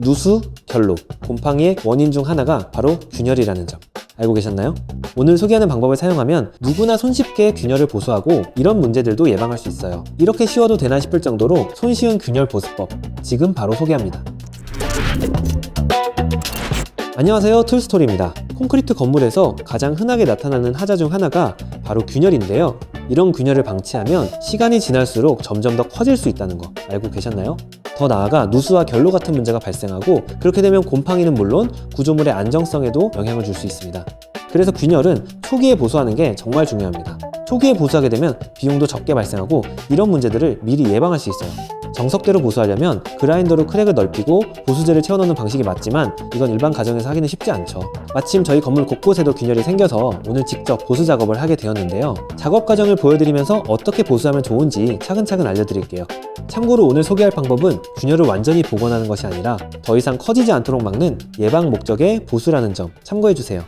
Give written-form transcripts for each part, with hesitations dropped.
누수, 결로, 곰팡이의 원인 중 하나가 바로 균열이라는 점 알고 계셨나요? 오늘 소개하는 방법을 사용하면 누구나 손쉽게 균열을 보수하고 이런 문제들도 예방할 수 있어요. 이렇게 쉬워도 되나 싶을 정도로 손쉬운 균열 보수법 지금 바로 소개합니다. 안녕하세요, 툴스토리입니다. 콘크리트 건물에서 가장 흔하게 나타나는 하자 중 하나가 바로 균열인데요. 이런 균열을 방치하면 시간이 지날수록 점점 더 커질 수 있다는 거 알고 계셨나요? 더 나아가 누수와 결로 같은 문제가 발생하고 그렇게 되면 곰팡이는 물론 구조물의 안정성에도 영향을 줄 수 있습니다. 그래서 균열은 초기에 보수하는 게 정말 중요합니다. 초기에 보수하게 되면 비용도 적게 발생하고 이런 문제들을 미리 예방할 수 있어요. 정석대로 보수하려면 그라인더로 크랙을 넓히고 보수제를 채워넣는 방식이 맞지만 이건 일반 가정에서 하기는 쉽지 않죠. 마침 저희 건물 곳곳에도 균열이 생겨서 오늘 직접 보수 작업을 하게 되었는데요. 작업 과정을 보여드리면서 어떻게 보수하면 좋은지 차근차근 알려드릴게요. 참고로 오늘 소개할 방법은 균열을 완전히 복원하는 것이 아니라 더 이상 커지지 않도록 막는 예방 목적의 보수라는 점 참고해주세요.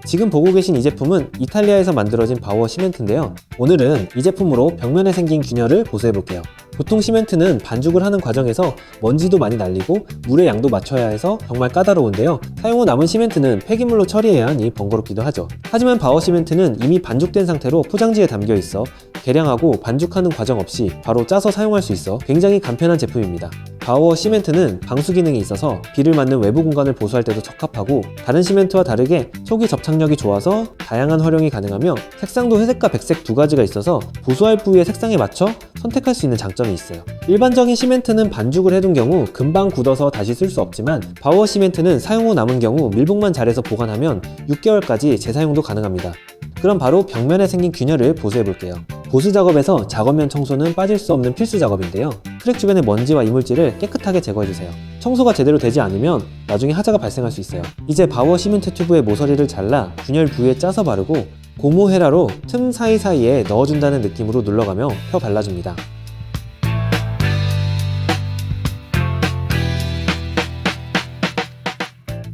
지금 보고 계신 이 제품은 이탈리아에서 만들어진 바우어 시멘트인데요. 오늘은 이 제품으로 벽면에 생긴 균열을 보수해볼게요. 보통 시멘트는 반죽을 하는 과정에서 먼지도 많이 날리고 물의 양도 맞춰야 해서 정말 까다로운데요. 사용 후 남은 시멘트는 폐기물로 처리해야 하니 번거롭기도 하죠. 하지만 바우어 시멘트는 이미 반죽된 상태로 포장지에 담겨 있어 계량하고 반죽하는 과정 없이 바로 짜서 사용할 수 있어 굉장히 간편한 제품입니다. 바우어 시멘트는 방수 기능이 있어서 비를 맞는 외부 공간을 보수할 때도 적합하고 다른 시멘트와 다르게 초기 접착력이 좋아서 다양한 활용이 가능하며 색상도 회색과 백색 두 가지가 있어서 보수할 부위의 색상에 맞춰 선택할 수 있는 장점이 있어요. 일반적인 시멘트는 반죽을 해둔 경우 금방 굳어서 다시 쓸 수 없지만 바우어 시멘트는 사용 후 남은 경우 밀봉만 잘해서 보관하면 6개월까지 재사용도 가능합니다. 그럼 바로 벽면에 생긴 균열을 보수해 볼게요. 보수 작업에서 작업면 청소는 빠질 수 없는 필수 작업인데요. 크랙 주변의 먼지와 이물질을 깨끗하게 제거해주세요. 청소가 제대로 되지 않으면 나중에 하자가 발생할 수 있어요. 이제 바우어 시멘트 튜브의 모서리를 잘라 균열 부위에 짜서 바르고 고무 헤라로 틈 사이사이에 넣어준다는 느낌으로 눌러가며 펴 발라줍니다.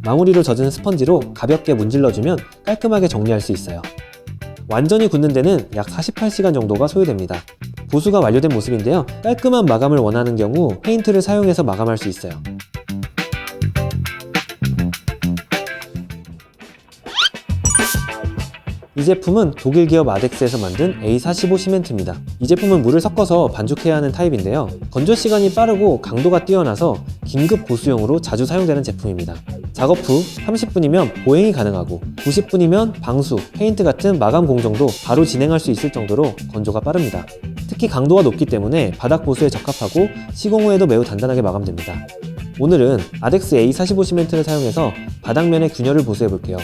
마무리로 젖은 스펀지로 가볍게 문질러주면 깔끔하게 정리할 수 있어요. 완전히 굳는 데는 약 48시간 정도가 소요됩니다. 보수가 완료된 모습인데요. 깔끔한 마감을 원하는 경우 페인트를 사용해서 마감할 수 있어요. 이 제품은 독일 기업 아덱스에서 만든 A45 시멘트입니다. 이 제품은 물을 섞어서 반죽해야 하는 타입인데요. 건조 시간이 빠르고 강도가 뛰어나서 긴급 보수용으로 자주 사용되는 제품입니다. 작업 후 30분이면 보행이 가능하고 90분이면 방수, 페인트 같은 마감 공정도 바로 진행할 수 있을 정도로 건조가 빠릅니다. 특히 강도가 높기 때문에 바닥 보수에 적합하고 시공 후에도 매우 단단하게 마감됩니다. 오늘은 아덱스 A45 시멘트를 사용해서 바닥면의 균열을 보수해 볼게요.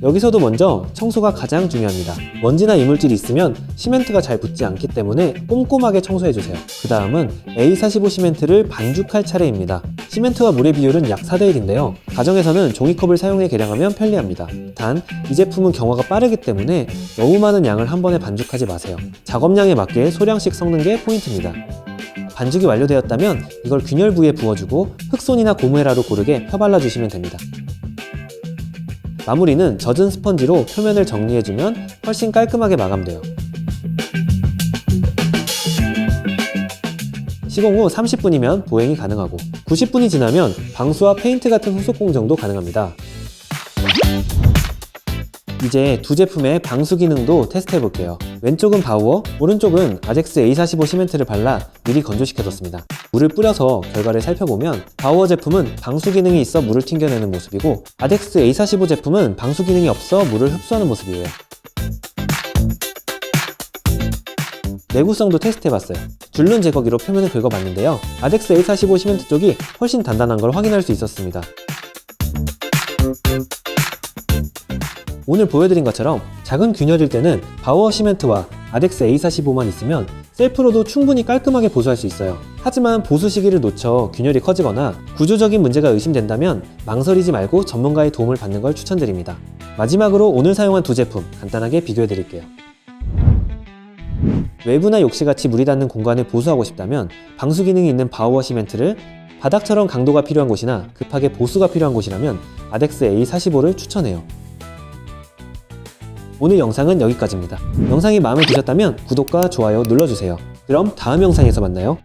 여기서도 먼저 청소가 가장 중요합니다. 먼지나 이물질이 있으면 시멘트가 잘 붙지 않기 때문에 꼼꼼하게 청소해주세요. 그 다음은 A45 시멘트를 반죽할 차례입니다. 시멘트와 물의 비율은 약 4:1인데요. 가정에서는 종이컵을 사용해 계량하면 편리합니다. 단, 이 제품은 경화가 빠르기 때문에 너무 많은 양을 한 번에 반죽하지 마세요. 작업량에 맞게 소량씩 섞는 게 포인트입니다. 반죽이 완료되었다면 이걸 균열 부위에 부어주고 흑손이나 고무헤라로 고르게 펴발라주시면 됩니다. 마무리는 젖은 스펀지로 표면을 정리해주면 훨씬 깔끔하게 마감돼요. 시공 후 30분이면 보행이 가능하고 90분이 지나면 방수와 페인트 같은 후속 공정도 가능합니다. 이제 두 제품의 방수 기능도 테스트 해볼게요. 왼쪽은 바우어, 오른쪽은 아덱스 A45 시멘트를 발라 미리 건조시켜뒀습니다. 물을 뿌려서 결과를 살펴보면 바우어 제품은 방수 기능이 있어 물을 튕겨내는 모습이고 아덱스 A45 제품은 방수 기능이 없어 물을 흡수하는 모습이에요. 내구성도 테스트해봤어요. 줄눈 제거기로 표면을 긁어봤는데요. 아덱스 A45 시멘트 쪽이 훨씬 단단한 걸 확인할 수 있었습니다. 오늘 보여드린 것처럼 작은 균열일 때는 바우어 시멘트와 아덱스 A45만 있으면 셀프로도 충분히 깔끔하게 보수할 수 있어요. 하지만 보수 시기를 놓쳐 균열이 커지거나 구조적인 문제가 의심된다면 망설이지 말고 전문가의 도움을 받는 걸 추천드립니다. 마지막으로 오늘 사용한 두 제품 간단하게 비교해드릴게요. 외부나 욕실같이 물이 닿는 공간을 보수하고 싶다면 방수 기능이 있는 바우어 시멘트를, 바닥처럼 강도가 필요한 곳이나 급하게 보수가 필요한 곳이라면 아덱스 A45를 추천해요. 오늘 영상은 여기까지입니다. 영상이 마음에 드셨다면 구독과 좋아요 눌러주세요. 그럼 다음 영상에서 만나요.